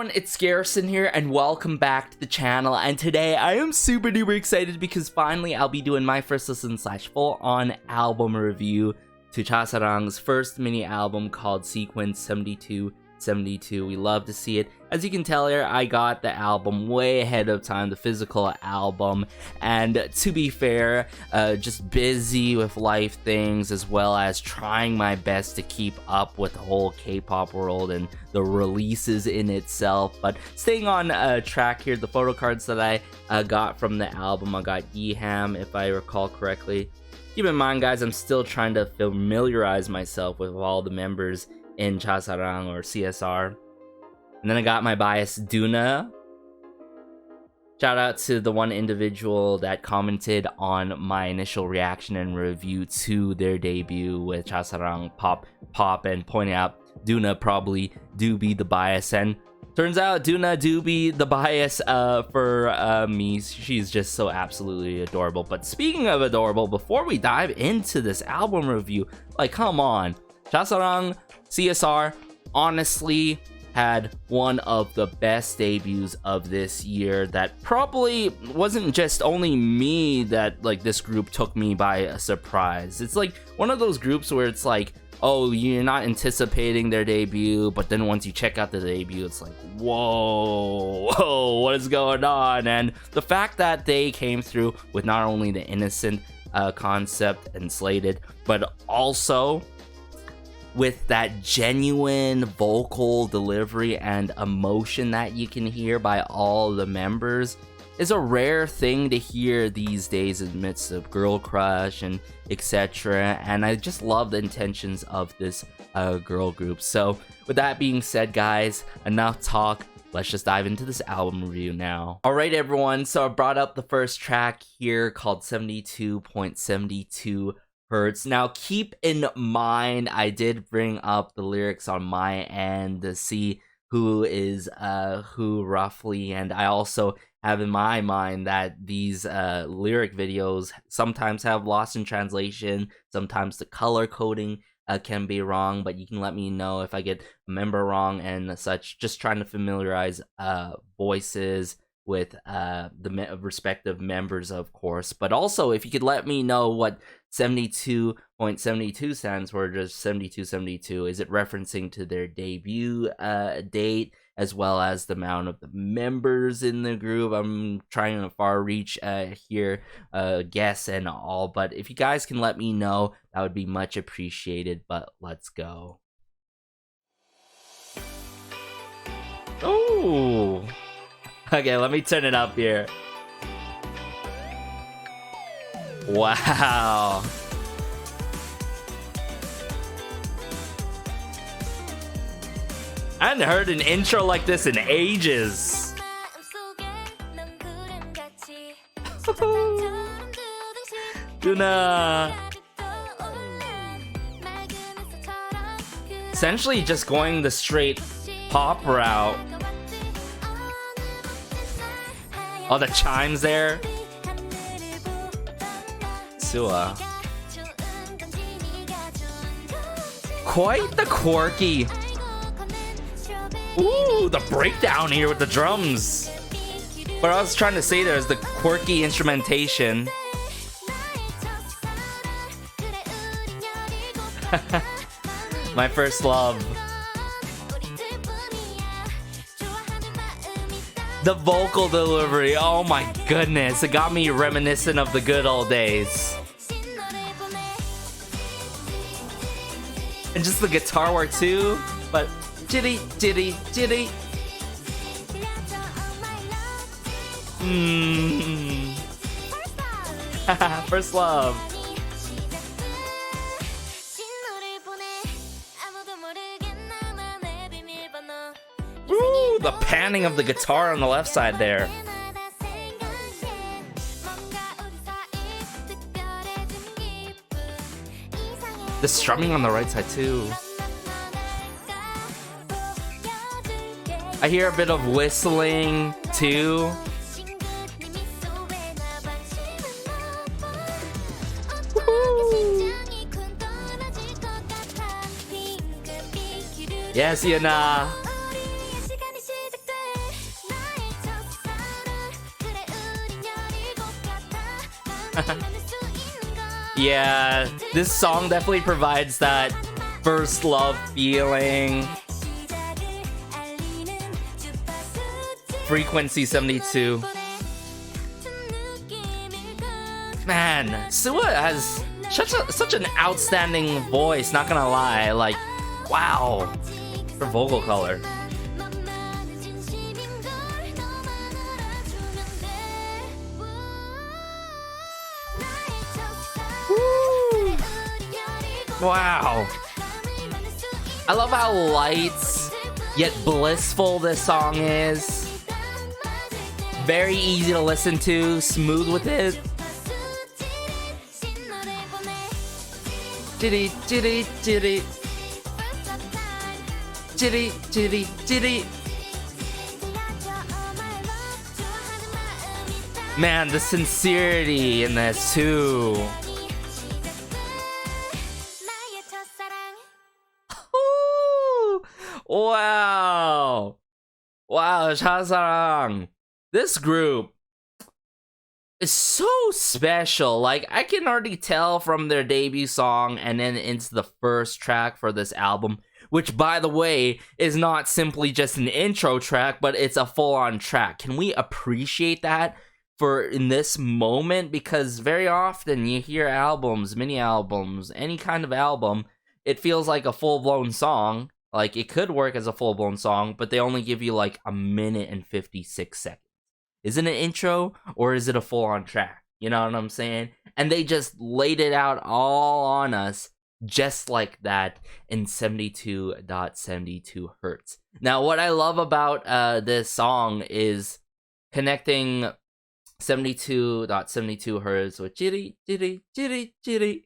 everyone, it's Garrison here and welcome back to the channel, and today I am super duper excited because finally I'll be doing my first listen / full on album review to Chasarang's first mini album called Sequence 7272. We love to see it. As you can tell here, I got the album way ahead of time, the physical album, and to be fair, just busy with life things as well as trying my best to keep up with the whole K-pop world and the releases in itself. But staying on track here, the photo cards that I got from the album, I got Yiham, if I recall correctly. Keep in mind, guys, I'm still trying to familiarize myself with all the members in Chasarang or CSR. And then I got my bias Duna. Shout out to the one individual that commented on my initial reaction and review to their debut with Chasarang Pop and pointing out Duna probably do be the bias, and turns out Duna do be the bias for me. She's just so absolutely adorable. But speaking of adorable, before we dive into this album review, like, come on, Chasarang CSR honestly had one of the best debuts of this year. That probably wasn't just only me that, like, this group took me by a surprise. It's like one of those groups where it's like, oh, you're not anticipating their debut, but then once you check out the debut, it's like, whoa, what is going on? And the fact that they came through with not only the innocent concept and slated, but also with that genuine vocal delivery and emotion that you can hear by all the members is a rare thing to hear these days in the midst of girl crush and etc. And I just love the intentions of this girl group. So with that being said, guys, enough talk. Let's just dive into this album review now. Alright everyone, so I brought up the first track here called 72.72 Hertz. Now keep in mind, I did bring up the lyrics on my end to see who is who roughly, and I also have in my mind that these lyric videos sometimes have lost in translation, sometimes the color coding can be wrong, but you can let me know if I get a member wrong and such. Just trying to familiarize voices with the respective members, of course. But also, if you could let me know what 72.72 stands for, just 7272, is it referencing to their debut date as well as the amount of the members in the group? I'm trying to far reach here, guess and all, but if you guys can let me know, that would be much appreciated. But let's go. Oh, okay, let me turn it up here. Wow. I hadn't heard an intro like this in ages. Duna. Essentially just going the straight pop route. Oh, the chimes there. Sua. Quite the quirky. Ooh, the breakdown here with the drums. What I was trying to say there is the quirky instrumentation. My first love. The vocal delivery, oh my goodness, it got me reminiscent of the good old days. And just the guitar work too, but jitty, jitty, jitty. First love. Ooh, the panning of the guitar on the left side there. The strumming on the right side too. I hear a bit of whistling too. Yes, Yuna. Yeah, this song definitely provides that first love feeling. Frequency 72. Man, Suwa has such an outstanding voice, not gonna lie. Like, wow. Her vocal color. Woo. Wow. I love how light yet blissful this song is. Very easy to listen to, smooth with it. Jitty, jitty, jitty. Jitty, jitty, jitty. Man, the sincerity in this too. Ooh, wow. Wow, Chasarang. This group is so special. Like, I can already tell from their debut song and then into the first track for this album, which, by the way, is not simply just an intro track, but it's a full-on track. Can we appreciate that for in this moment? Because very often you hear albums, mini albums, any kind of album, it feels like a full-blown song. Like, it could work as a full-blown song, but they only give you like a minute and 56 seconds. Is it an intro or is it a full-on track? You know what I'm saying? And they just laid it out all on us just like that in 72.72 hertz. Now, what I love about this song is connecting 72.72 hertz with jitty, jitty, jitty, jitty.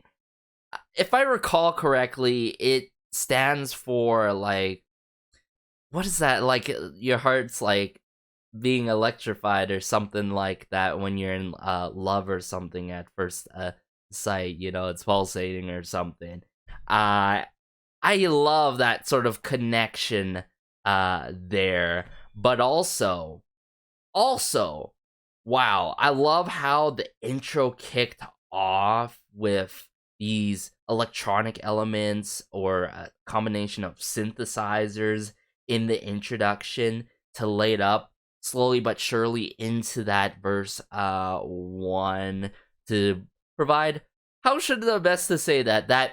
If I recall correctly, it stands for, like, what is that? Like, your heart's, like, being electrified or something like that when you're in love or something at first sight, you know, it's pulsating or something. I love that sort of connection there, but also, wow, I love how the intro kicked off with these electronic elements or a combination of synthesizers in the introduction to lay it up slowly but surely into that verse 1 to provide, how should the best to say that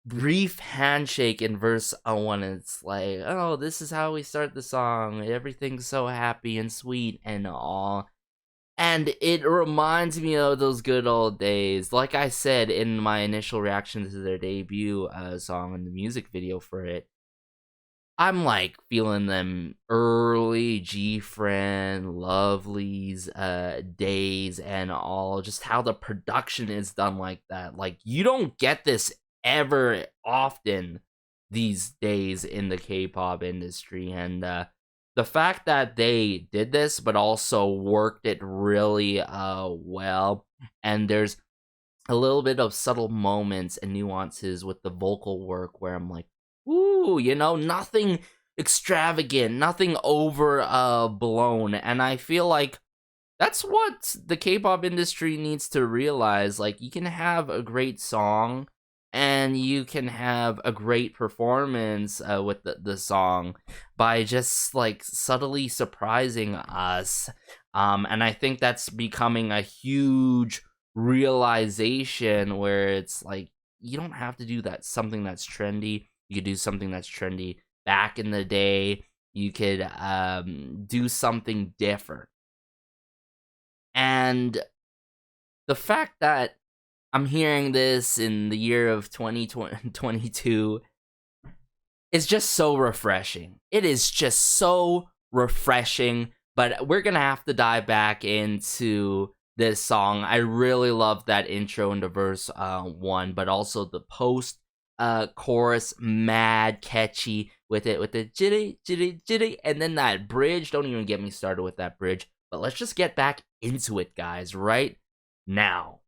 brief handshake in verse 1. It's like, oh, this is how we start the song, everything's so happy and sweet and all, and it reminds me of those good old days. Like I said in my initial reaction to their debut song and the music video for it, I'm like feeling them early G-Friend, Lovely's days and all, just how the production is done like that. Like, you don't get this ever often these days in the K-pop industry, and the fact that they did this but also worked it really well, and there's a little bit of subtle moments and nuances with the vocal work where I'm like, ooh, you know, nothing extravagant, nothing over blown. And I feel like that's what the K-pop industry needs to realize. Like, you can have a great song and you can have a great performance with the song by just like subtly surprising us. And I think that's becoming a huge realization where it's like, you don't have to do that something that's trendy. You could do something that's trendy back in the day. You could do something different. And the fact that I'm hearing this in the year of 2022 is just so refreshing. It is just so refreshing. But we're going to have to dive back into this song. I really love that intro into verse 1, but also the post chorus, mad catchy with the jitty jitty jitty, and then that bridge. Don't even get me started with that bridge, but let's just get back into it, guys, right now.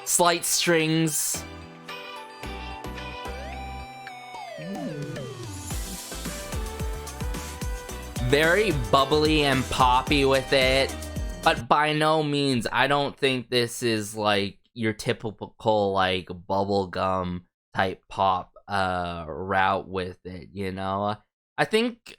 Slight strings. very bubbly and poppy with it, but by no means, I don't think this is like your typical like bubblegum type pop route with it, you know? I think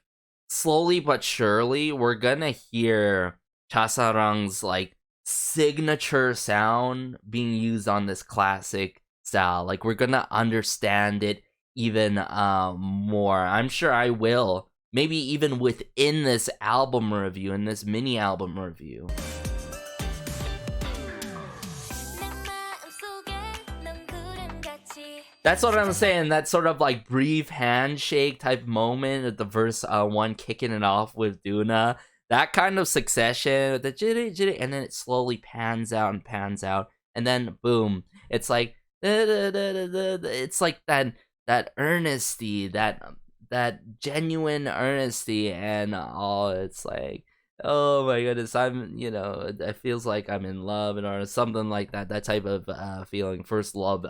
slowly but surely we're gonna hear Chasarang's like signature sound being used on this classic style. Like we're gonna understand it even more. I'm sure I will. Maybe even within this album review, in this mini album review. That's what I'm saying. That sort of like brief handshake type moment at the verse 1 kicking it off with Duna. That kind of succession, the jitty jitty, and then it slowly pans out, and then boom, it's like it's like that earnesty, that genuine earnesty, and it's like, oh my goodness, it feels like I'm in love, or something like that. That type of feeling, first love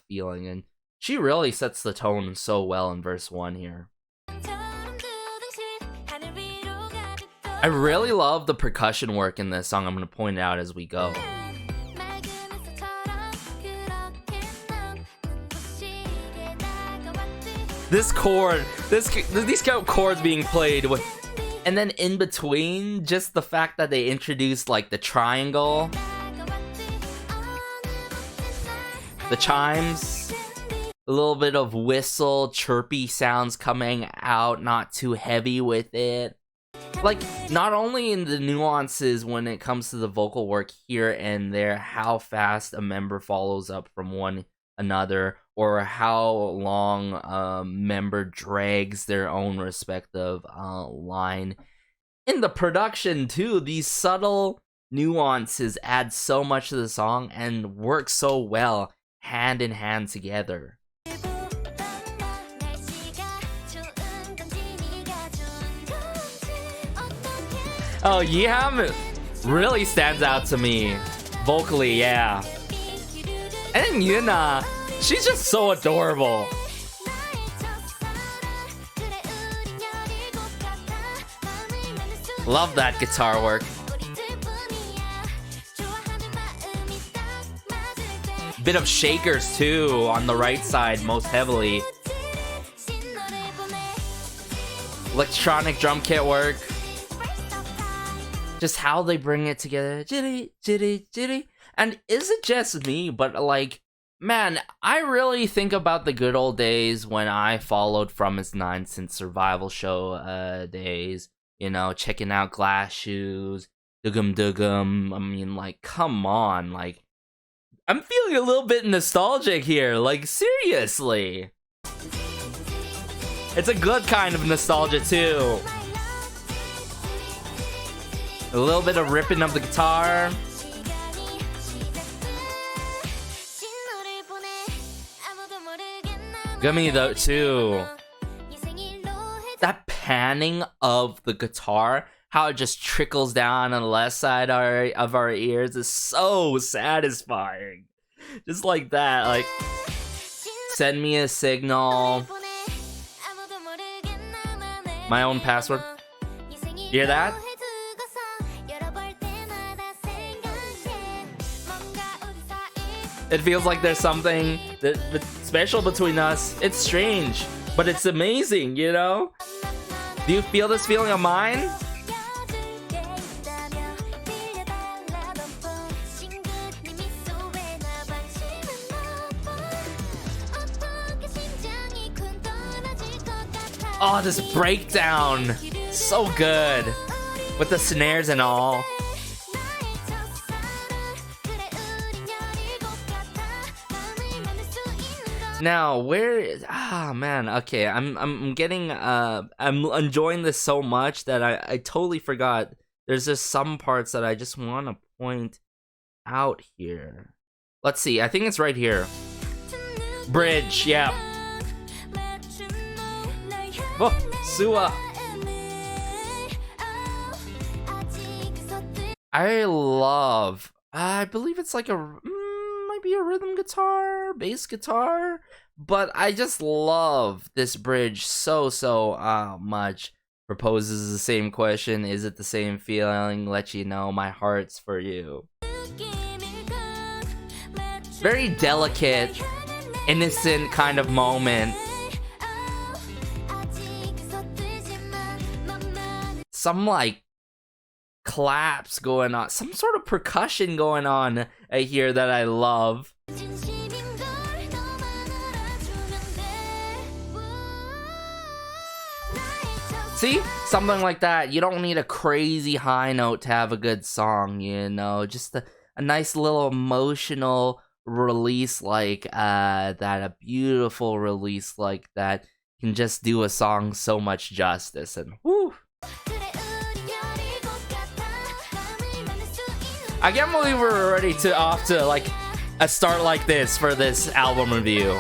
feeling, and she really sets the tone so well in verse 1 here. I really love the percussion work in this song. I'm going to point it out as we go. This chord, these chords being played with, and then in between, just the fact that they introduced like the triangle, the chimes, a little bit of whistle, chirpy sounds coming out, not too heavy with it. Like, not only in the nuances when it comes to the vocal work here and there, how fast a member follows up from one another, or how long a member drags their own respective line. In the production, too, these subtle nuances add so much to the song and work so well hand in hand together. Oh, Yiham really stands out to me vocally, yeah. And Yuna, she's just so adorable. Love that guitar work. Bit of shakers too on the right side, most heavily. Electronic drum kit work. Just how they bring it together. Jitty, jitty, jitty. And is it just me, but like, man, I really think about the good old days when I followed From His Nine since survival show days. You know, checking out Glass Shoes, Dugum Dugum. I mean, like, come on. Like, I'm feeling a little bit nostalgic here. Like, seriously. It's a good kind of nostalgia, too. A little bit of ripping of the guitar. Gummy though too. That panning of the guitar, how it just trickles down on the left side of our ears is so satisfying. Just like that, like, send me a signal. My own password. Hear that? It feels like there's something special between us. It's strange, but it's amazing, you know? Do you feel this feeling of mine? Oh, this breakdown. So good. With the snares and all. Now, where is... Ah, man, okay, I'm getting... I'm enjoying this so much that I totally forgot. There's just some parts that I just want to point out here. Let's see, I think it's right here. Bridge, yeah. Oh, Sua. I love... I believe it's like a... might be a rhythm guitar, bass guitar, but I just love this bridge so much. proposes the same question, is it the same feeling? Let you know my heart's for you. Very delicate, innocent kind of moment. Some like claps going on, some sort of percussion going on here that I love. See? Something like that. You don't need a crazy high note to have a good song, you know? Just a nice little emotional release like that, a beautiful release like that can just do a song so much justice, and whew. I can't believe we're already off to like a start like this for this album review.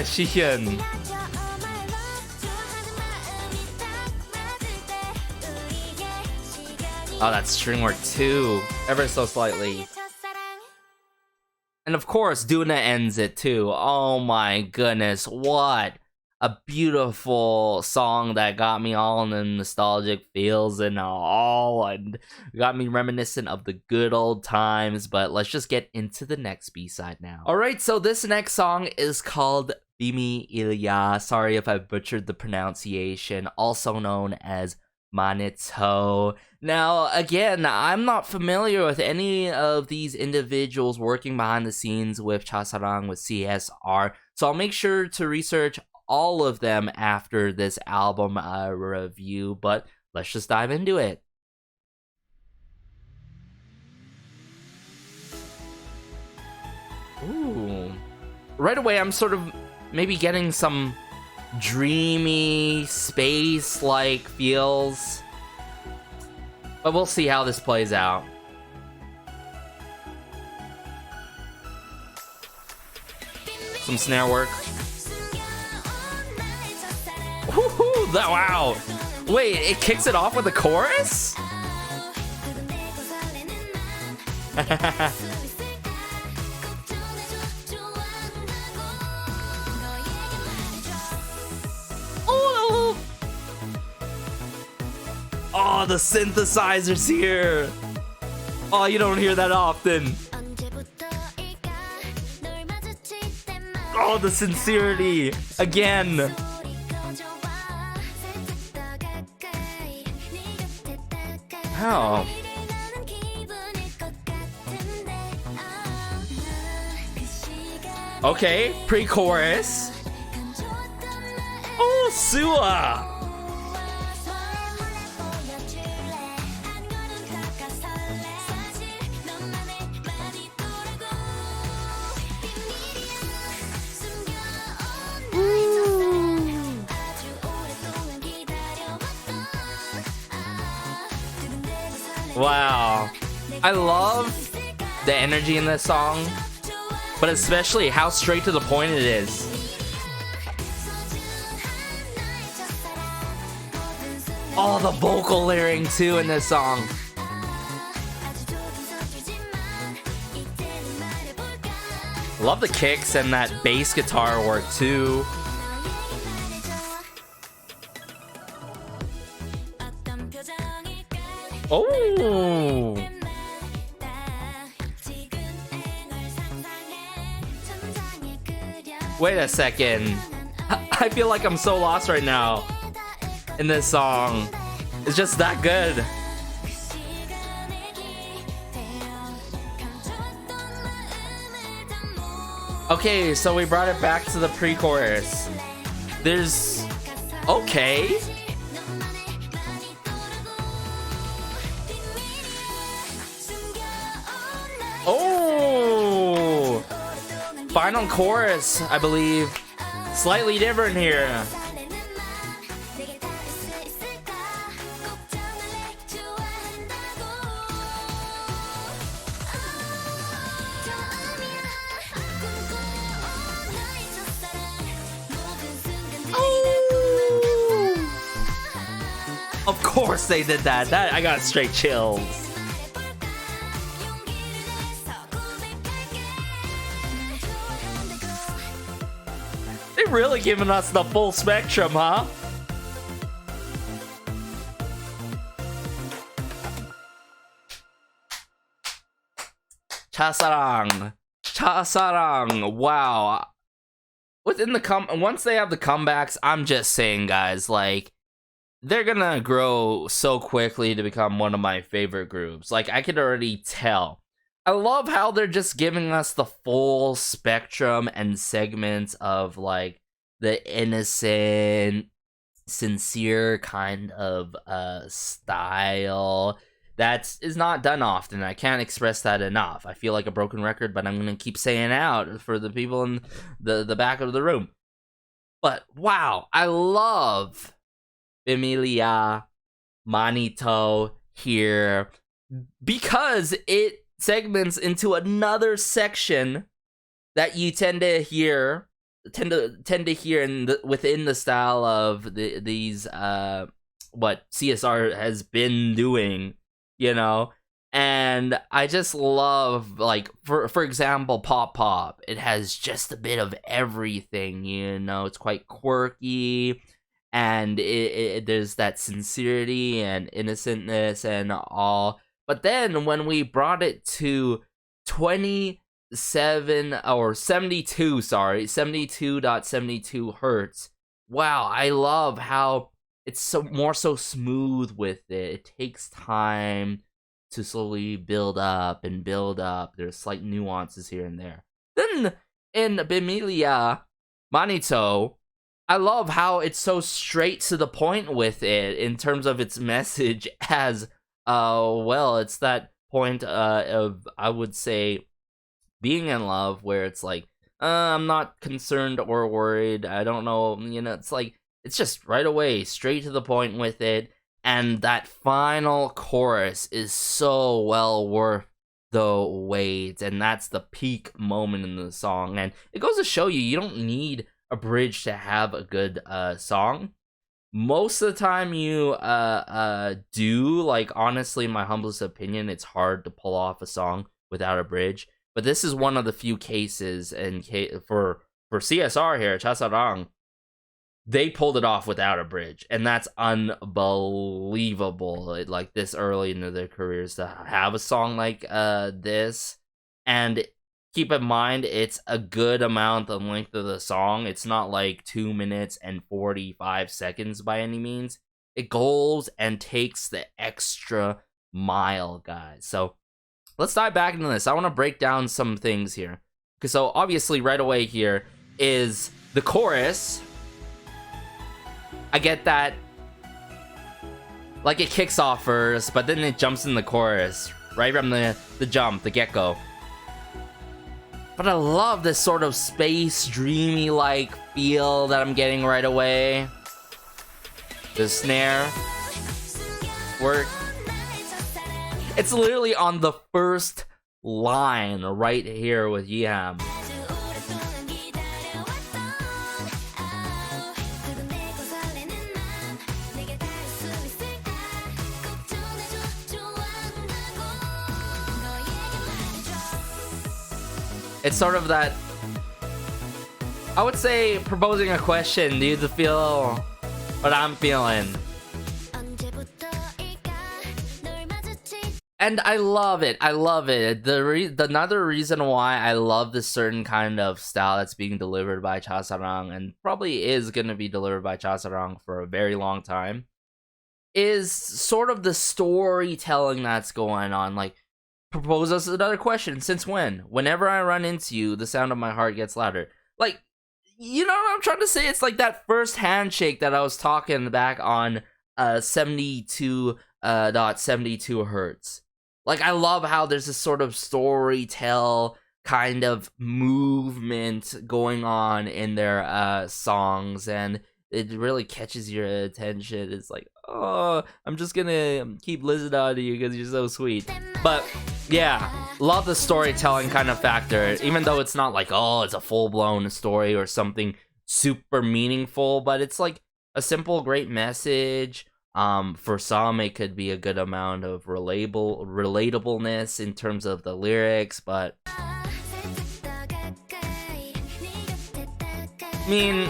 Shihyun. Oh, that's string work too, ever so slightly. And of course, Duna ends it too. Oh my goodness, what a beautiful song that got me all in the nostalgic feels and all, and got me reminiscent of the good old times. But let's just get into the next B-side now. Alright, so this next song is called Bimi Ilya. Sorry if I butchered the pronunciation, also known as Manito. Now, again, I'm not familiar with any of these individuals working behind the scenes with Chasarang, with CSR, so I'll make sure to research all of them after this album review, but let's just dive into it. Ooh. Right away, I'm sort of maybe getting some dreamy, space-like feels. But we'll see how this plays out. Some snare work. Woohoo! Wow! Wait, it kicks it off with a chorus? Oh, the synthesizers here! Oh, you don't hear that often. Oh, the sincerity! Again! Oh. Okay, pre-chorus. Oh, Sua! Wow, I love the energy in this song, but especially how straight to the point it is. Oh, the vocal layering too in this song. Love the kicks and that bass guitar work too. Oh! Wait a second. I feel like I'm so lost right now in this song. It's just that good. Okay, so we brought it back to the pre-chorus. There's... okay. Oh! Final chorus, I believe. Slightly different here. Of course they did that. I got straight chills. They really giving us the full spectrum, huh? Chasarang. Wow. Within the once they have the comebacks, I'm just saying, guys, like, they're gonna grow so quickly to become one of my favorite groups. Like, I could already tell. I love how they're just giving us the full spectrum and segments of, like, the innocent, sincere kind of style that is not done often. I can't express that enough. I feel like a broken record, but I'm gonna keep saying it out for the people in the back of the room. But wow, I love Emilia Manito here because it segments into another section that you tend to hear within the style of these what CSR has been doing, you know. And I just love, like, for example, Pop Pop. It has just a bit of everything, you know. It's quite quirky, and there's that sincerity and innocentness and all. But then when we brought it to 72.72 hertz, wow, I love how it's so smooth with it. It takes time to slowly build up and build up. There's slight nuances here and there. Then in Bemilia Manito, I love how it's so straight to the point with it in terms of its message, as well, it's that point of, I would say, being in love, where it's like, I'm not concerned or worried, I don't know, you know, it's like, it's just right away, straight to the point with it. And that final chorus is so well worth the wait, and that's the peak moment in the song. And it goes to show you don't need a bridge to have a good song. Most of the time you do, like, honestly, in my humblest opinion, it's hard to pull off a song without a bridge. But this is one of the few cases, and for CSR here, Chasarang, they pulled it off without a bridge, and that's unbelievable. Like, this early into their careers to have a song like this. And keep in mind, it's a good amount the length of the song. It's not like 2 minutes and 45 seconds by any means. It goes and takes the extra mile, guys. So let's dive back into this. I want to break down some things here. So obviously right away here is the chorus. I get that, like, it kicks off first, but then it jumps in the chorus, right from the jump, the get-go. But I love this sort of space dreamy-like feel that I'm getting right away. The snare work. It's literally on the first line right here with Yam. It's sort of that, I would say, proposing a question. Do you feel what I'm feeling? And I love it. I love it. Another reason why I love this certain kind of style that's being delivered by Chasarang, and probably is going to be delivered by Chasarang for a very long time, is sort of the storytelling that's going on. Like, propose us another question. Since when? Whenever I run into you, the sound of my heart gets louder. Like, you know what I'm trying to say? It's like that first handshake that I was talking back on 72.72 hertz. Like, I love how there's this sort of storytell kind of movement going on in their songs, and it really catches your attention. It's like, oh, I'm just gonna keep listening to you because you're so sweet. But yeah, love the storytelling kind of factor, even though it's not like, oh, it's a full-blown story or something super meaningful, but it's like a simple, great message, For some, it could be a good amount of relatableness in terms of the lyrics, but I mean,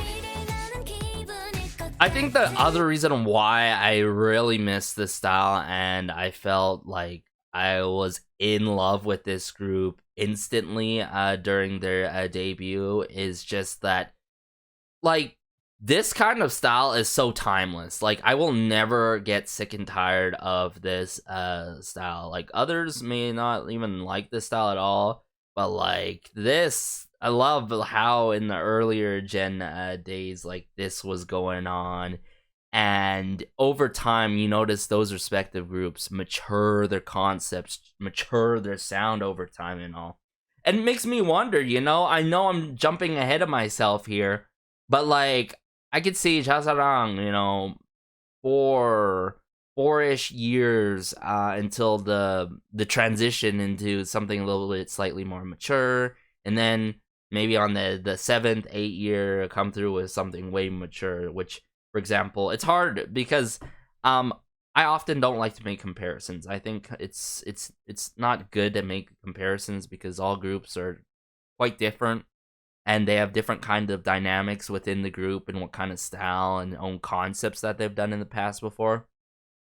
I think the other reason why I really missed this style and I felt like I was in love with this group instantly during their debut is just that, like, this kind of style is so timeless. Like, I will never get sick and tired of this style. Like, others may not even like this style at all, but like this, I love how in the earlier gen days, like, this was going on. And over time, you notice those respective groups mature their concepts, mature their sound over time and all. And it makes me wonder, I know I'm jumping ahead of myself here, but like, I could see Chasarang, four-ish years until the transition into something a little bit slightly more mature, and then maybe on the 7th, 8th year come through with something way mature. Which, for example, it's hard because I often don't like to make comparisons. I think it's not good to make comparisons because all groups are quite different. And they have different kind of dynamics within the group and what kind of style and own concepts that they've done in the past before.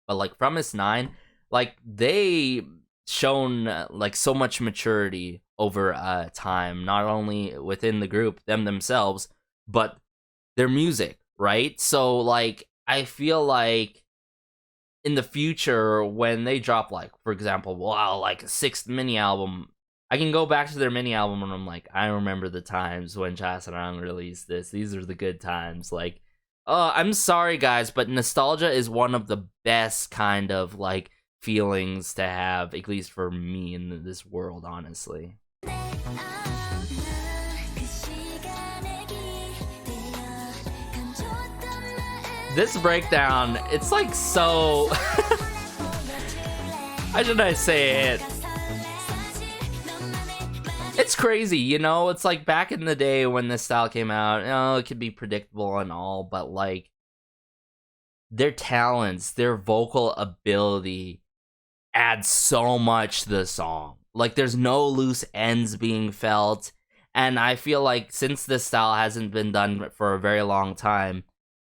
But like from S9, like they shown like so much maturity over time, not only within the group, themselves, but their music, right? So like I feel like in the future when they drop, like, for example, wow, like a 6th mini album, I can go back to their mini album and I'm like, I remember the times when Chasarang released this. These are the good times. Like, I'm sorry, guys, but nostalgia is one of the best kind of, like, feelings to have, at least for me in this world, honestly. This breakdown, it's like so... How should I say it? It's crazy, it's like back in the day when this style came out, it could be predictable and all, but like their talents, their vocal ability adds so much to the song. Like there's no loose ends being felt, and I feel like since this style hasn't been done for a very long time,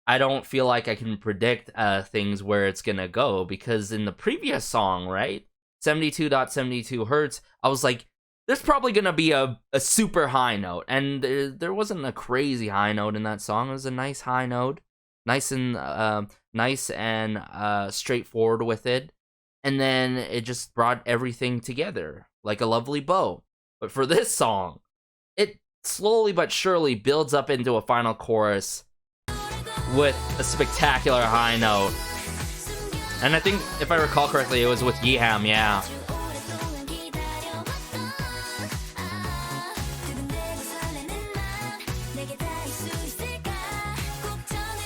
I don't feel like I can predict things where it's gonna go, because in the previous song, right, 72.72 hertz, I was like, there's probably gonna be a super high note, and there wasn't a crazy high note in that song. It was a nice high note, nice and straightforward with it, and then it just brought everything together like a lovely bow. But for this song, it slowly but surely builds up into a final chorus with a spectacular high note, and I think if I recall correctly, it was with Yiham, yeah.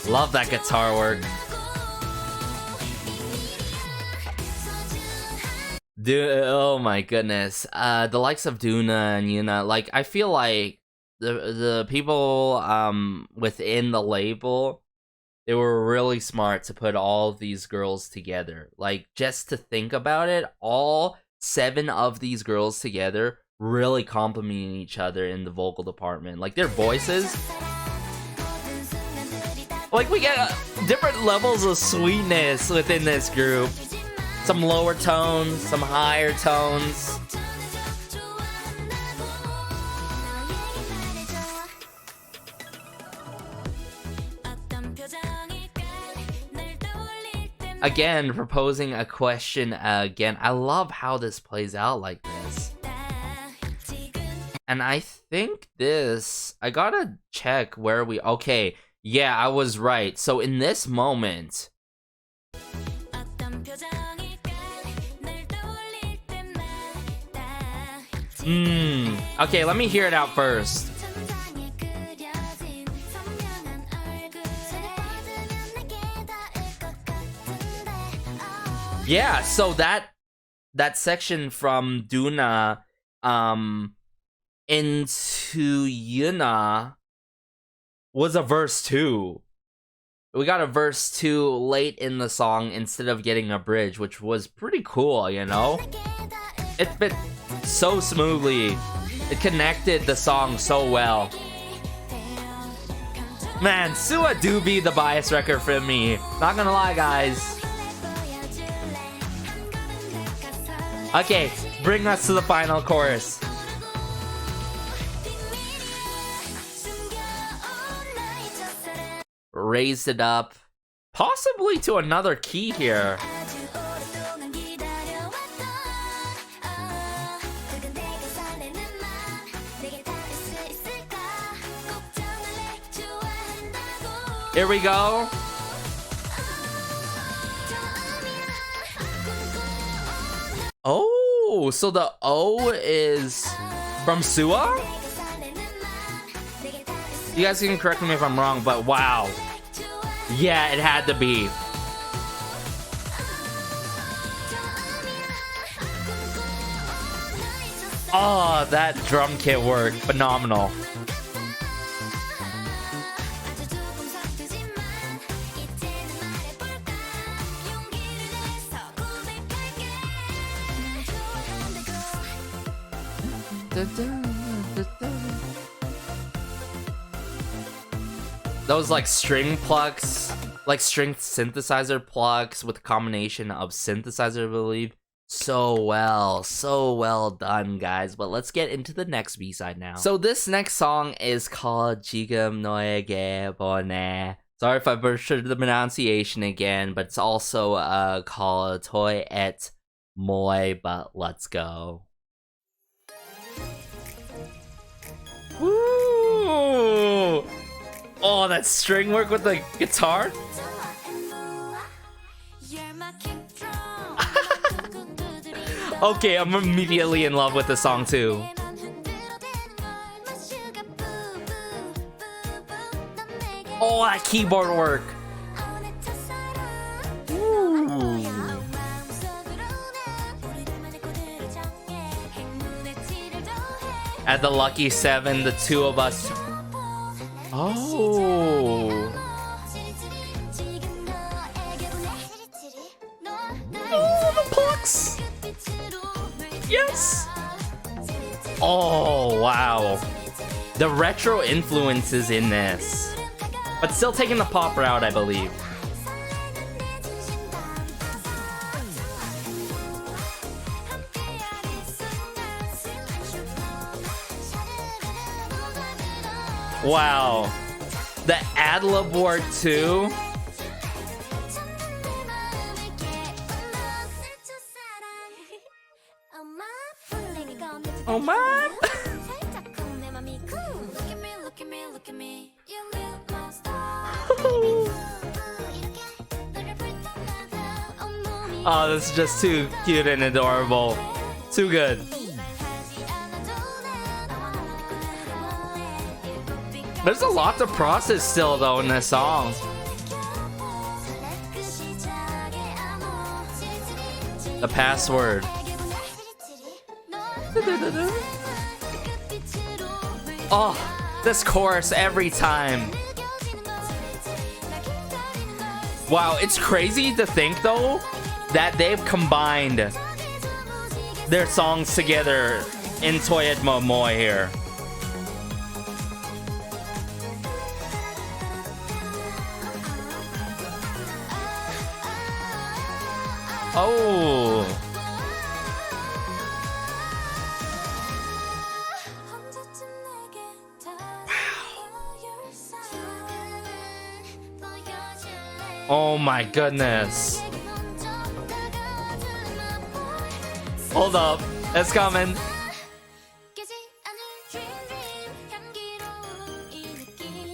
Love that guitar work. Dude, oh my goodness. The likes of Duna and Yuna, like, I feel like the people within the label, they were really smart to put all of these girls together. Like, just to think about it, all 7 of these girls together really complementing each other in the vocal department. Like, their voices, like, we get different levels of sweetness within this group. Some lower tones, some higher tones. Again, proposing a question again. I love how this plays out like this. And I think this, I gotta check where we, okay. Yeah, I was right. So in this moment, okay, let me hear it out first. Yeah, so that section from Duna into Yuna was a verse 2. We got a verse 2 late in the song instead of getting a bridge, which was pretty cool, you know? It fit so smoothly. It connected the song so well. Man, Sua do be the bias wrecker for me. Not gonna lie, guys. Okay, bring us to the final chorus. Raised it up, possibly to another key here. Here we go. Oh, so the O is from Sua? You guys can correct me if I'm wrong, but wow. Yeah, it had to be. Oh, that drum kit work. Phenomenal. Those like string plucks, like string synthesizer plucks with a combination of synthesizer, I believe. So well done, guys. But let's get into the next B-side now. So this next song is called 지금 너에게 보내. Sorry if I butchered the pronunciation again, but it's also called Toi Et Moi, but let's go. Woo! Oh, that string work with the guitar? Okay, I'm immediately in love with the song too. Oh, that keyboard work. Ooh. At the lucky 7, the two of us. Oh. Oh, the plucks. Yes. Oh, wow. The retro influences in this, but still taking the pop route, I believe. Wow. The ad-lib word too. Oh man. Oh, this is just too cute and adorable. Too good. There's a lot to process still though in this song. The password. Oh, this chorus every time. Wow, it's crazy to think though that they've combined their songs together in Toi Et Moi here. Oh. Oh my goodness. Hold up. It's coming.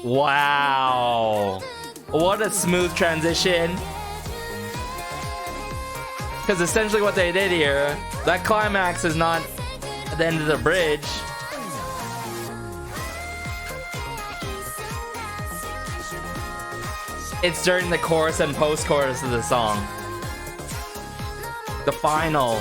Wow. What a smooth transition. Because essentially what they did here, that climax is not at the end of the bridge. It's during the chorus and post-chorus of the song. The final.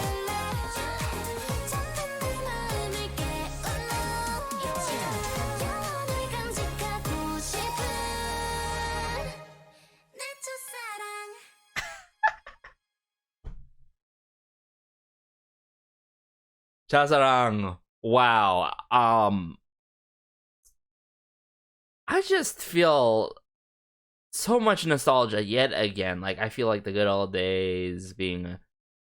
Chasarang. Wow. I just feel so much nostalgia yet again. Like, I feel like the good old days, being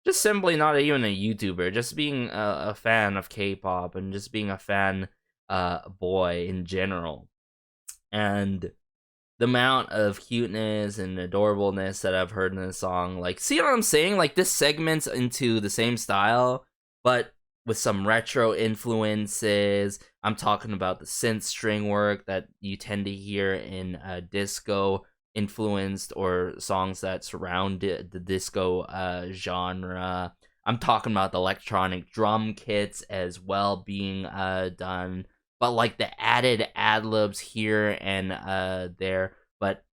just simply not even a YouTuber, just being a fan of K-pop and just being a fan boy in general. And the amount of cuteness and adorableness that I've heard in this song, like, see what I'm saying? Like, this segments into the same style, but with some retro influences. I'm talking about the synth string work that you tend to hear in disco influenced or songs that surround the disco genre. I'm talking about the electronic drum kits as well being done, but like the added ad-libs here and there, but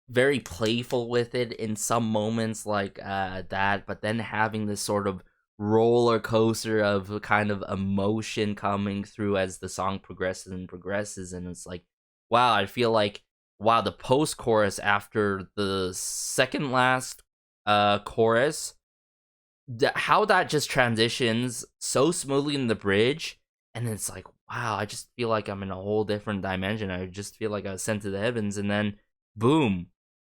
very playful with it in some moments like that, but then having this sort of roller coaster of kind of emotion coming through as the song progresses, and it's like, wow, I feel like, wow, the post-chorus after the second last chorus, how that just transitions so smoothly in the bridge, and it's like, wow, I just feel like I'm in a whole different dimension. I just feel like I was sent to the heavens, and then boom,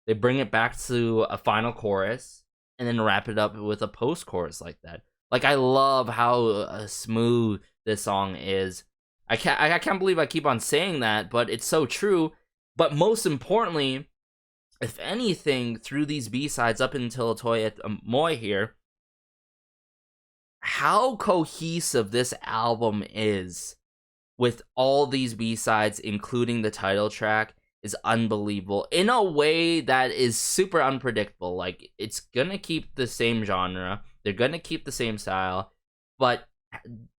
they bring it back to a final chorus and then wrap it up with a post-chorus like that. Like, I love how smooth this song is. I can't believe I keep on saying that, but it's so true. But most importantly, if anything, through these B-sides up until Toi Et Moi here, how cohesive this album is with all these B-sides, including the title track, is unbelievable in a way that is super unpredictable. Like, it's gonna keep the same genre, they're gonna keep the same style, but,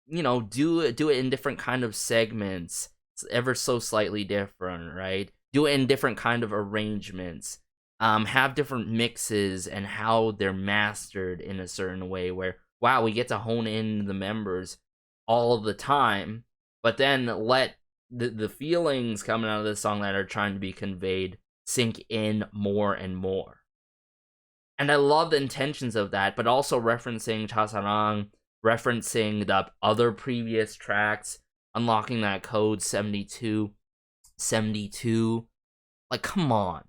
you know, do it in different kind of segments. It's ever so slightly different, right? Do it in different kind of arrangements. Have different mixes and how they're mastered in a certain way where, wow, we get to hone in the members all of the time, but then let the feelings coming out of this song that are trying to be conveyed sink in more and more. And I love the intentions of that, but also referencing Chasarang, referencing the other previous tracks, unlocking that code 7272. Like, come on.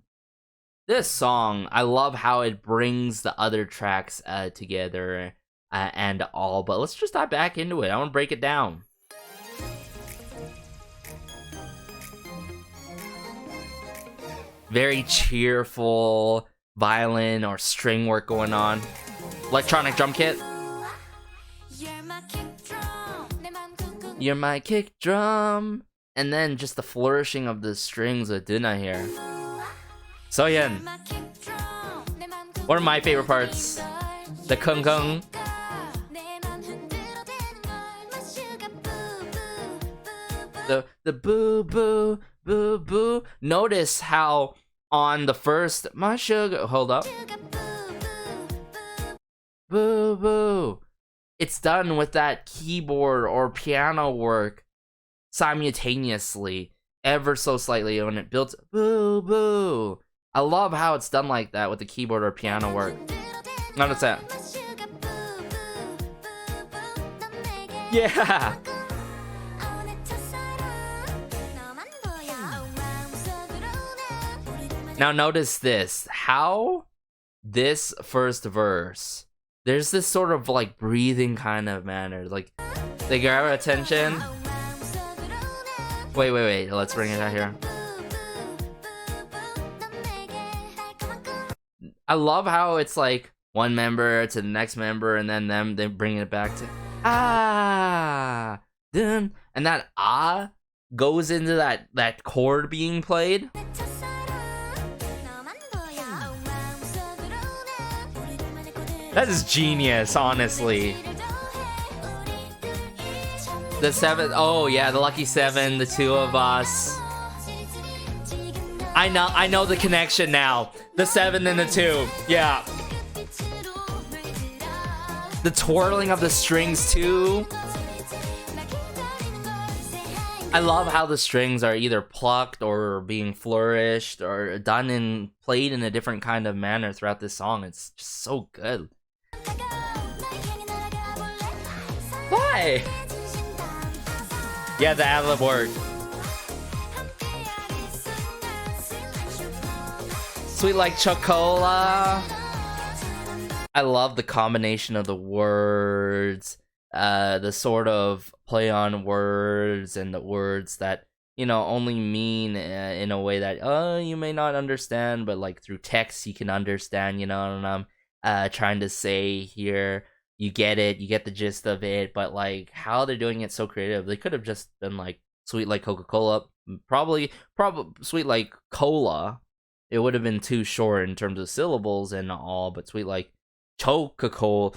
This song, I love how it brings the other tracks together and all, but let's just dive back into it. I want to break it down. Very cheerful violin or string work going on. Electronic drum kit. You're my kick drum. And then just the flourishing of the strings with Duna here. Soyeon. One of my favorite parts. The kung kung. The boo boo boo boo. Notice how on the first my sugar, hold up, boo boo, it's done with that keyboard or piano work simultaneously, ever so slightly, when it builds boo boo. I love how it's done like that with the keyboard or piano work. Notice that. Yeah. Now notice this, how this first verse, there's this sort of like breathing kind of manner, like they grab our attention. Wait, let's bring it out here. I love how it's like one member to the next member and then them, they bring it back to dun, and that goes into that chord being played. That is genius, honestly. The seven, oh yeah, the lucky seven, the two of us. I know the connection now. The seven and the two, yeah. The twirling of the strings too. I love how the strings are either plucked or being flourished or done and played in a different kind of manner throughout this song. It's just so good. What? Why? Yeah, the ad-lib worked. Sweet like chocola. I love the combination of the words, the sort of play on words and the words that, you know, only mean in a way that you may not understand, but like through text you can understand, you know what I'm trying to say here. You get it, you get the gist of it, but like how they're doing it so creative. They could have just been like sweet like Coca-Cola, probably sweet like cola. It would have been too short in terms of syllables and all, but sweet like chocola,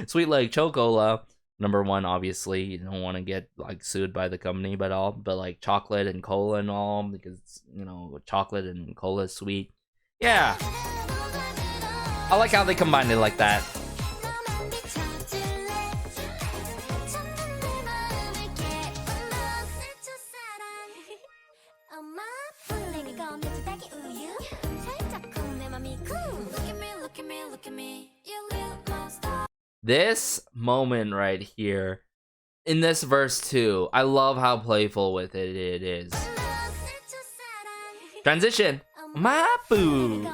sweet like chocola. Number one, obviously, you don't want to get like sued by the company, but like chocolate and cola and all, because you know chocolate and cola is sweet. Yeah, I like how they combined it like that. This moment right here, in this verse too, I love how playful with it is. Transition. Mapu.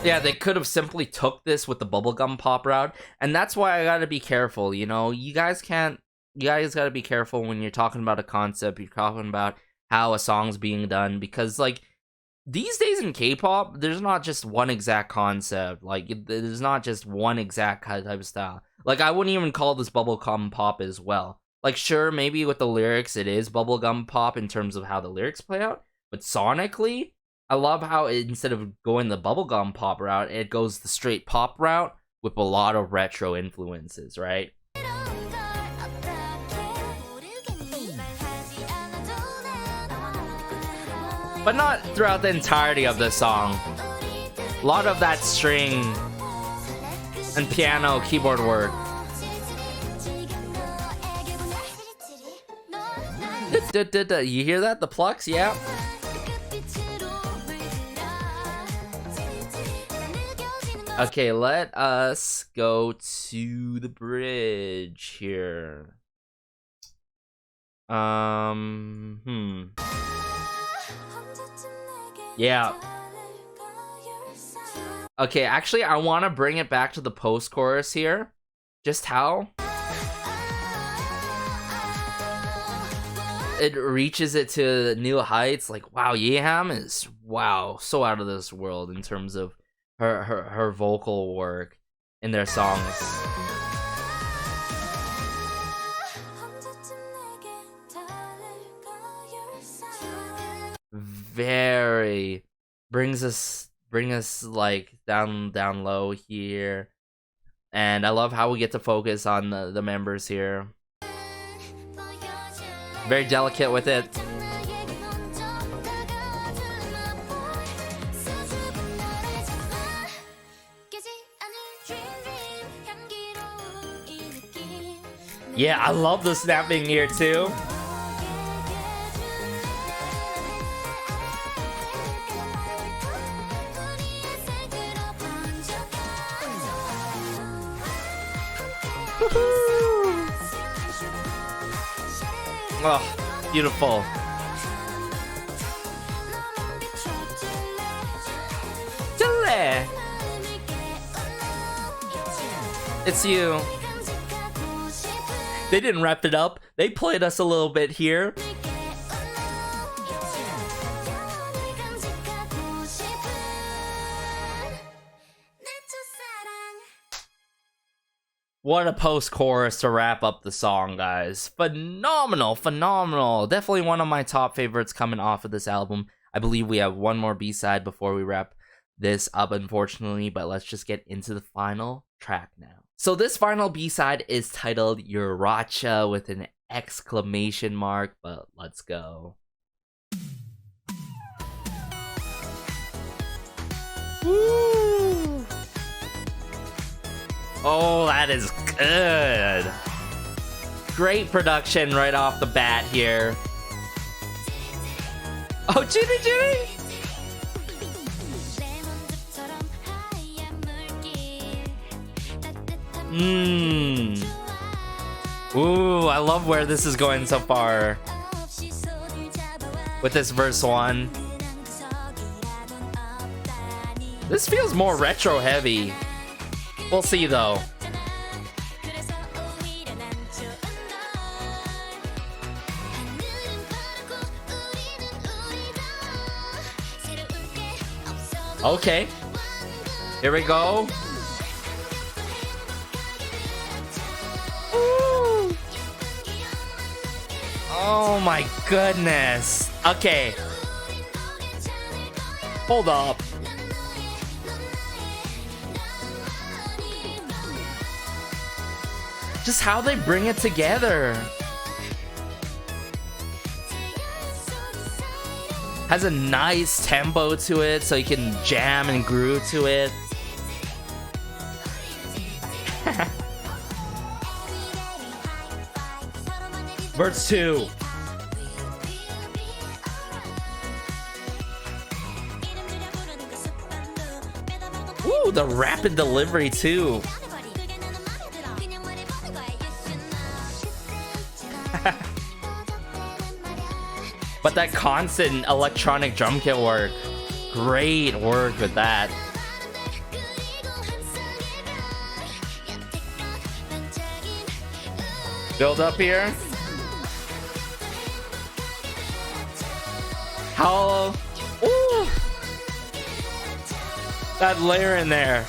Yeah, they could have simply took this with the bubblegum pop route, and that's why I gotta be careful, you know? You guys gotta be careful when you're talking about a concept, you're talking about how a song's being done, because, like, these days in K-pop, there's not just one exact concept, like, there's not just one exact type of style. Like, I wouldn't even call this bubblegum pop as well. Like, sure, maybe with the lyrics, it is bubblegum pop in terms of how the lyrics play out, but sonically, I love how instead of going the bubblegum pop route, it goes the straight pop route with a lot of retro influences, right? But not throughout the entirety of the song. A lot of that string and piano keyboard work. You hear that? The plucks? Yeah. Okay, let us go to the bridge here. Yeah. Okay, actually, I want to bring it back to the post-chorus here. Just how it reaches it to new heights. Like, wow, Yeham is, wow, so out of this world in terms of her vocal work in their songs. Very bring us like down low here, and I love how we get to focus on the members here. Very delicate with it. Yeah, I love the snapping here too. Oh, beautiful. Chile. It's you. They didn't wrap it up. They played us a little bit here. What a post-chorus to wrap up the song, guys. Phenomenal, phenomenal. Definitely one of my top favorites coming off of this album. I believe we have one more B-side before we wrap this up, unfortunately, but let's just get into the final track now. So this final B-side is titled Euratcha with an exclamation mark, but let's go. Woo! Oh, that is good. Great production right off the bat here. Oh, Jimmy, Jimmy! Ooh, I love where this is going so far. With this verse 1. This feels more retro heavy. We'll see though. Okay. Here we go. Ooh. Oh my goodness. Okay. Hold up. Just how they bring it together. Has a nice tempo to it, so you can jam and groove to it. Verse 2. Ooh, the rapid delivery too. But that constant electronic drum kit work. Great work with that. Build up here. How? Ooh! That layer in there.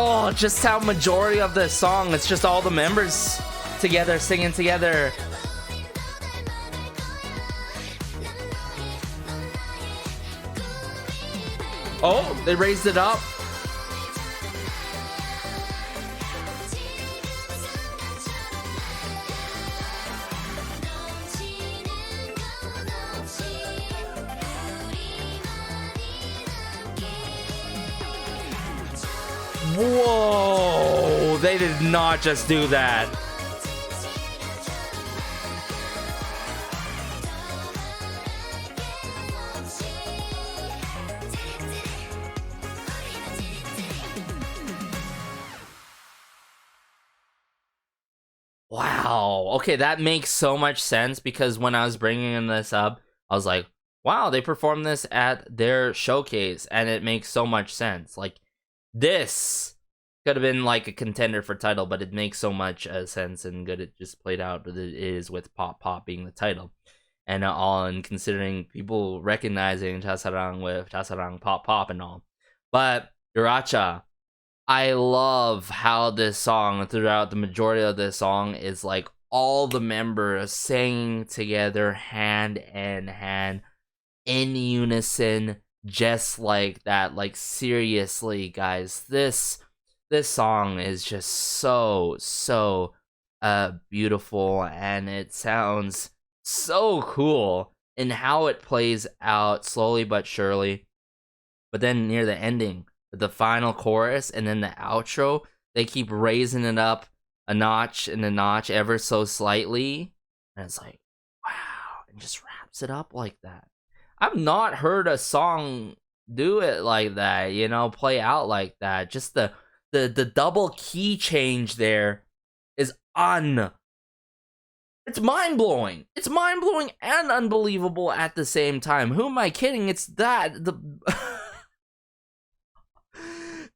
Oh, just how majority of the song, it's just all the members together, singing together. Oh, they raised it up. Whoa, they did not just do that. Wow. Okay, that makes so much sense because when I was bringing this up, I was like, wow, they performed this at their showcase and it makes so much sense. Like, this could have been like a contender for title, but it makes so much sense and good it just played out that it is with Pop Pop being the title. And all in considering people recognizing Chasarang with Chasarang Pop Pop and all. But Euratcha, I love how this song, throughout the majority of this song, is like all the members singing together hand in hand in unison, just like that. Like, seriously, guys, this song is just so beautiful, and it sounds so cool in how it plays out slowly but surely. But then near the ending, the final chorus and then the outro, they keep raising it up a notch and a notch ever so slightly, and it's like, wow, and just wraps it up like that. I've not heard a song do it like that, you know, play out like that. Just the double key change there is it's mind-blowing. It's mind-blowing and unbelievable at the same time. Who am I kidding? It's that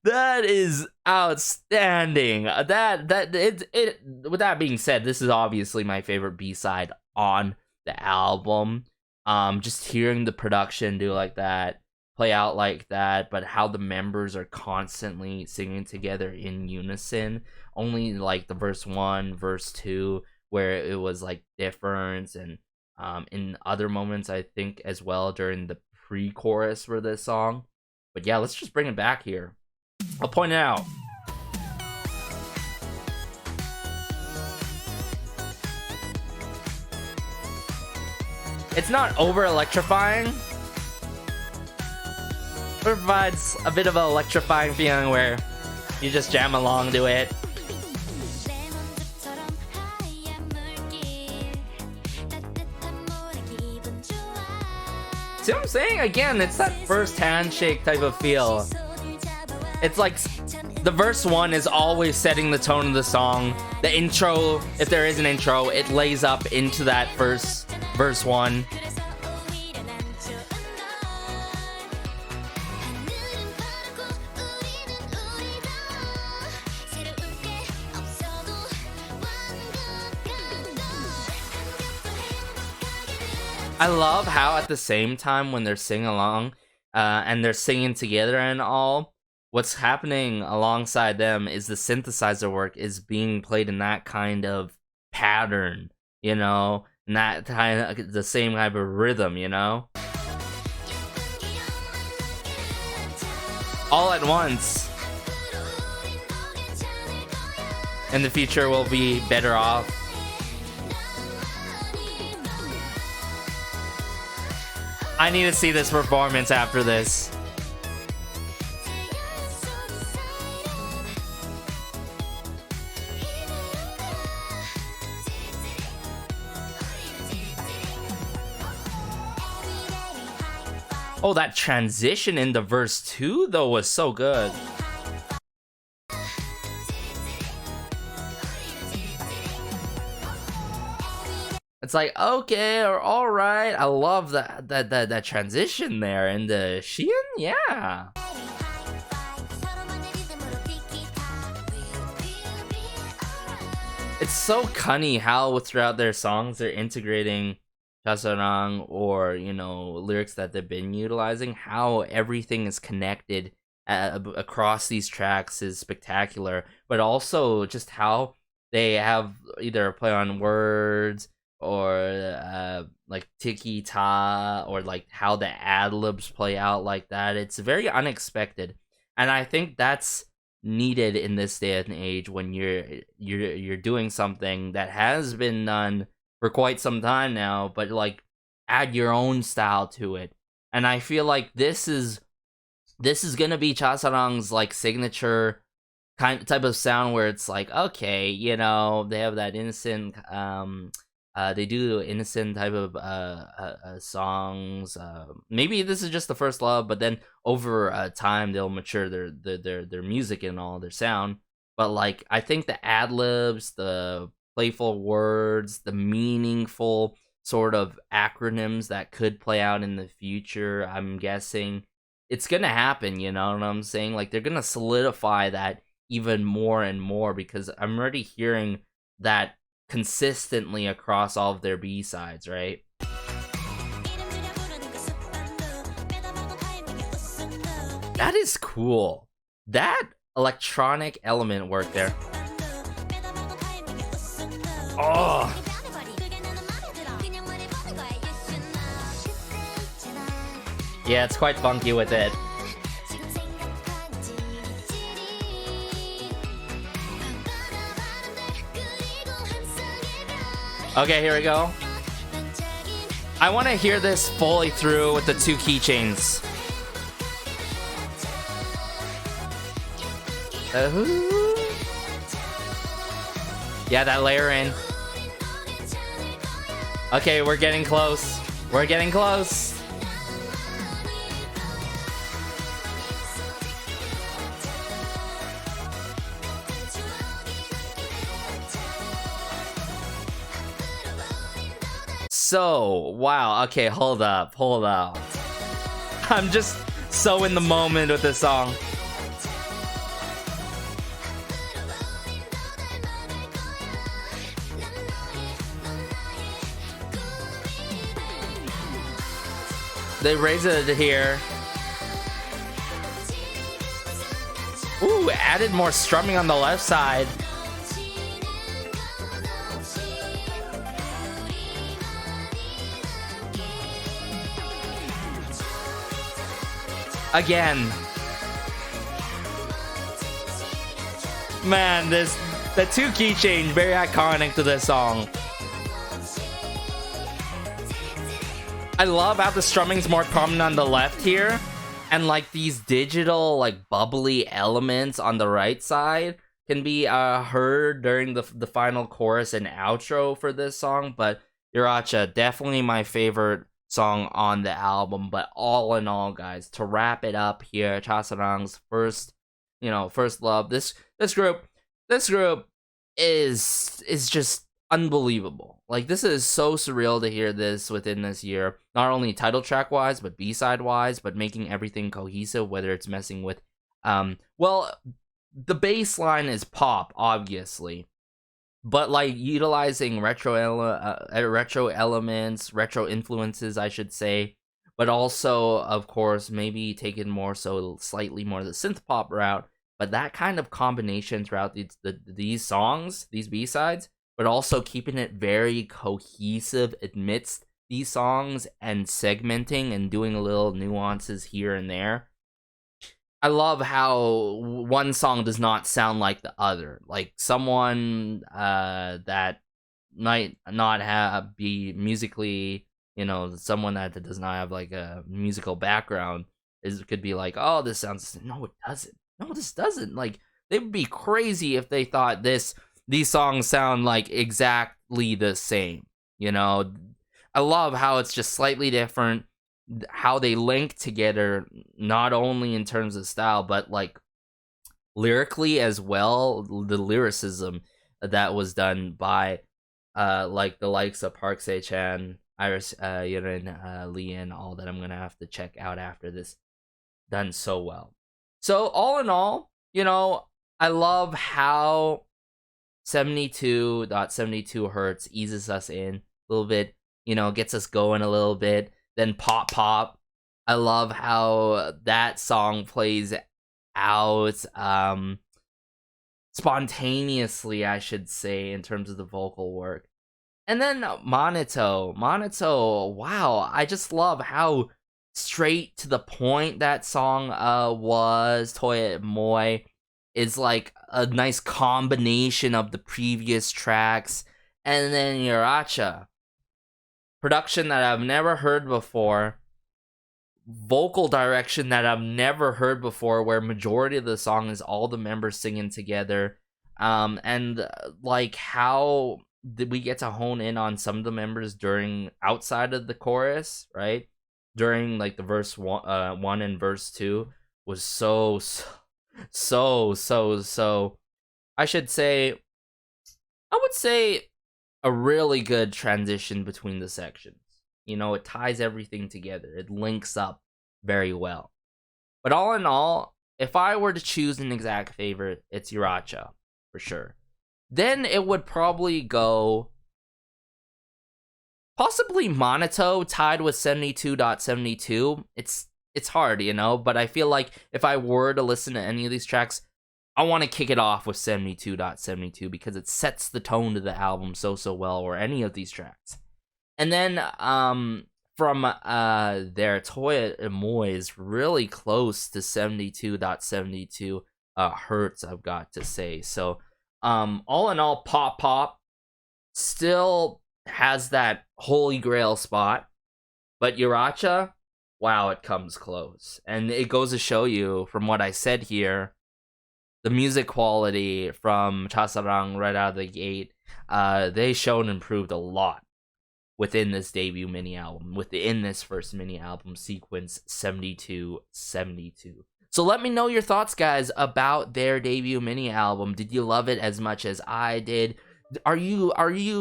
that is outstanding. With that being said, this is obviously my favorite B-side on the album. Just hearing the production do like that, play out like that, but how the members are constantly singing together in unison. Only like the verse 1, verse 2, where it was like different, and in other moments I think as well during the pre-chorus for this song. But yeah, let's just bring it back here. I'll point it out. It's not over electrifying, provides a bit of an electrifying feeling where you just jam along to it. See what I'm saying? Again, it's that first handshake type of feel. It's like the verse 1 is always setting the tone of the song. The intro, if there is an intro, it lays up into that verse 1. I love how at the same time when they're singing along and they're singing together and all, what's happening alongside them is the synthesizer work is being played in that kind of pattern, you know, and that kind of the same type of rhythm, you know, all at once. In the future, we'll be better off. I need to see this performance after this. Oh, that transition into verse 2 though was so good. It's like, okay, or all right. I love that transition there, and the Shein, yeah. It's so cunny how throughout their songs they're integrating chasarang or, you know, lyrics that they've been utilizing. How everything is connected across these tracks is spectacular, but also just how they have either a play on words or like tiki ta, or like how the ad-libs play out like that. It's very unexpected, and I think that's needed in this day and age when you're doing something that has been done for quite some time now, but like add your own style to it. And I feel like this is gonna be chasarang's like signature type of sound, where it's like, okay, you know, they have that innocent they do innocent type of songs. Maybe this is just the first love, but then over time they'll mature their music and all their sound. But like, I think the ad libs, the playful words, the meaningful sort of acronyms that could play out in the future, I'm guessing it's gonna happen. You know what I'm saying? Like, they're gonna solidify that even more and more, because I'm already hearing that consistently across all of their B-sides, right? That is cool. That electronic element work there. Oh. Yeah, it's quite funky with it. Okay, here we go. I want to hear this fully through with the 2 keychains. Yeah, that layer in. Okay, we're getting close. We're getting close. So, wow, okay, hold up. I'm just so in the moment with this song. They raise it here. Ooh, added more strumming on the left side. Again. Man, the 2 key change, very iconic to this song. I love how the strumming's more prominent on the left here, And like these digital like bubbly elements on the right side can be heard during the final chorus and outro for this song. But Euratcha, definitely my favorite song on the album. But all in all, guys, to wrap it up here, Chasarang's first love. This group is just unbelievable. Like, this is so surreal to hear this within this year, not only title track wise but B-side wise, but making everything cohesive, whether it's messing with well, the bass line is pop, obviously, but like utilizing retro elements, retro influences, I should say, but also, of course, maybe taking more so slightly more the synth pop route. But that kind of combination throughout these songs, these B-sides, but also keeping it very cohesive amidst these songs and segmenting and doing a little nuances here and there. I love how one song does not sound like the other. Like, someone that might not be musically, someone that does not have like a musical background could be like, oh, this sounds, no, it doesn't. No, this doesn't. Like, they would be crazy if they thought these songs sound like exactly the same. I love how it's just slightly different, how they link together, not only in terms of style, but like lyrically as well. The lyricism that was done by like the likes of Park Se-chan, Iris Yurin, Lee, and all that I'm gonna have to check out after this, done so well. So all in all, I love how 72.72 hertz eases us in a little bit, gets us going a little bit. Then pop pop. I love how that song plays out spontaneously, I should say, in terms of the vocal work. And then Manito, wow, I just love how straight to the point that song was. Toi Et Moi is like a nice combination of the previous tracks. And then Euratcha, production that I've never heard before, vocal direction that I've never heard before, where majority of the song is all the members singing together, and like how we get to hone in on some of the members during outside of the chorus, right? During like the verse one and verse 2 was so I would say a really good transition between the sections. It ties everything together. It links up very well. But all in all, if I were to choose an exact favorite, it's Euratcha for sure. Then it would probably go possibly Manito, tied with 72.72. It's hard, but I feel like if I were to listen to any of these tracks, I want to kick it off with 72.72 because it sets the tone to the album so well, or any of these tracks. And then from there, Toi Et Moi is really close to 72.72 hertz, I've got to say. So all in all, pop pop still has that holy grail spot, but Euratcha, wow, it comes close. And it goes to show you, from what I said here, the music quality from Chasarang right out of the gate, they showed and improved a lot within this debut mini album, within this first mini album sequence 7272. So let me know your thoughts, guys, about their debut mini album. Did you love it as much as I did? Are you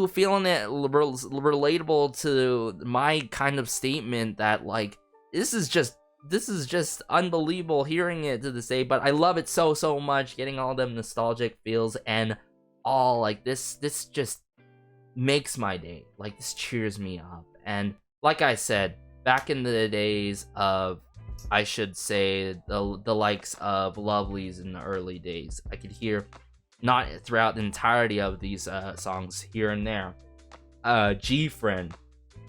feeling it relatable to my kind of statement that like this is just unbelievable hearing it to this day, but I love it so much, getting all them nostalgic feels and all, like this just makes my day. Like, this cheers me up. And like I said, back in the days of, I should say, the likes of Lovelyz in the early days, I could hear, not throughout the entirety of these songs, here and there, G-Friend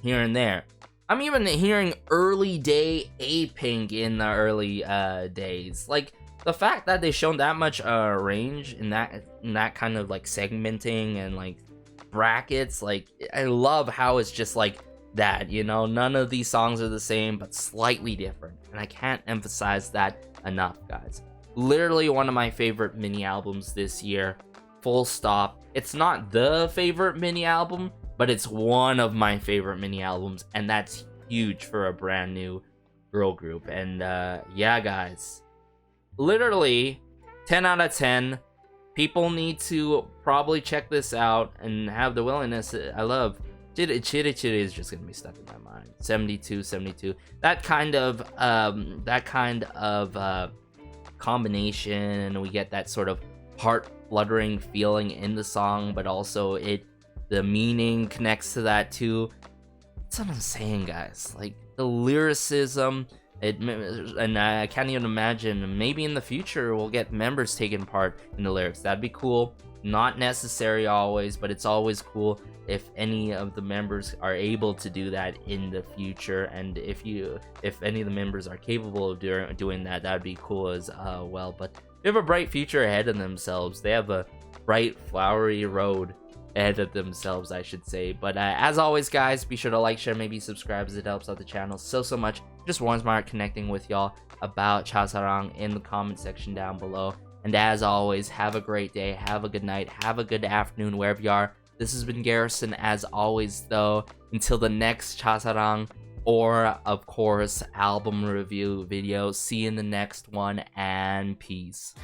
here and there. I'm even hearing early day A-Pink in the early days. Like, the fact that they've shown that much range in that kind of like segmenting and like brackets, like, I love how it's just like that, you know, none of these songs are the same, but slightly different. And I can't emphasize that enough, guys. Literally one of my favorite mini albums this year. Full stop. It's not the favorite mini album, but it's one of my favorite mini albums, and that's huge for a brand new girl group. And yeah, guys, literally 10 out of 10. People need to probably check this out and have the willingness. I love Chitty Chitty is just gonna be stuck in my mind. 72. That kind of combination, and we get that sort of heart fluttering feeling in the song, but also the meaning connects to that too. That's what I'm saying, guys. Like the lyricism, and I can't even imagine. Maybe in the future we'll get members taking part in the lyrics. That'd be cool. Not necessary always, but it's always cool if any of the members are able to do that in the future. And if any of the members are capable of doing that, that'd be cool as well. But they have a bright future ahead of themselves. They have a bright, flowery road ahead of themselves, I should say. But as always, guys, be sure to like, share, maybe subscribe, as it helps out the channel so much. Just warms my heart connecting with y'all about Chasarang in the comment section down below. And as always, have a great day, have a good night, have a good afternoon, wherever you are. This has been Garrison, as always, though. Until the next Chasarang, or, of course, album review video. See you in the next one, and peace.